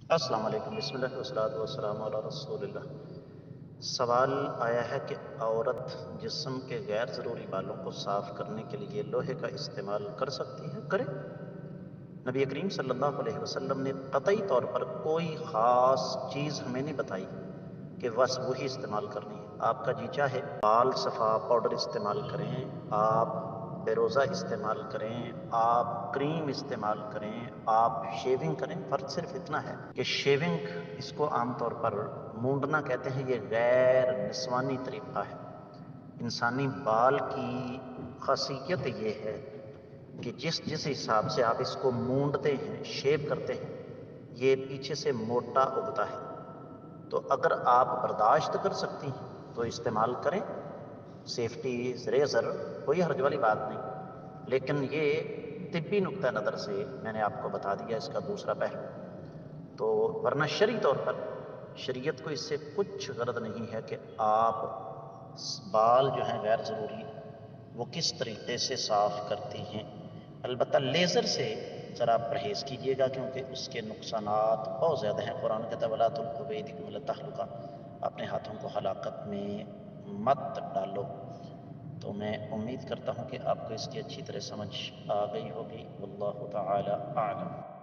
السلام علیکم، بسم اللہ والصلاۃ والسلام علی رسول اللہ۔ سوال آیا ہے کہ عورت جسم کے غیر ضروری بالوں کو صاف کرنے کے لیے لوہے کا استعمال کر سکتی ہے؟ کرے؟ نبی کریم صلی اللہ علیہ وسلم نے قطعی طور پر کوئی خاص چیز ہمیں نہیں بتائی کہ بس وہی استعمال کرنی ہے۔ آپ کا جی چاہے بال صفا پاؤڈر استعمال کریں، آپ بیروزہ استعمال کریں، آپ کریم استعمال کریں، آپ شیونگ کریں۔ فرق صرف اتنا ہے کہ شیونگ، اس کو عام طور پر مونڈنا کہتے ہیں، یہ غیر نسوانی طریقہ ہے۔ انسانی بال کی خاصیت یہ ہے کہ جس حساب سے آپ اس کو مونڈتے ہیں، شیپ کرتے ہیں، یہ پیچھے سے موٹا اگتا ہے۔ تو اگر آپ برداشت کر سکتی ہیں تو استعمال کریں، سیفٹی ریزر، کوئی حرج والی بات نہیں۔ لیکن یہ طبی نقطہ نظر سے میں نے آپ کو بتا دیا اس کا دوسرا پہلو۔ تو ورنہ شرعی طور پر شریعت کو اس سے کچھ غرض نہیں ہے کہ آپ بال جو ہیں غیر ضروری وہ کس طریقے سے صاف کرتی ہیں۔ البتہ لیزر سے ذرا پرہیز کیجیے گا، کیونکہ اس کے نقصانات بہت زیادہ ہیں۔ قرآن کہتا ہے وَلَا تُلْقُوا بِأَيْدِيكُمْ إِلَى التَّهْلُكَةِ، اپنے ہاتھوں کو ہلاکت میں مت ڈالو۔ تو میں امید کرتا ہوں کہ آپ کو اس کی اچھی طرح سمجھ آ گئی ہوگی۔ واللہ تعالی اعلم۔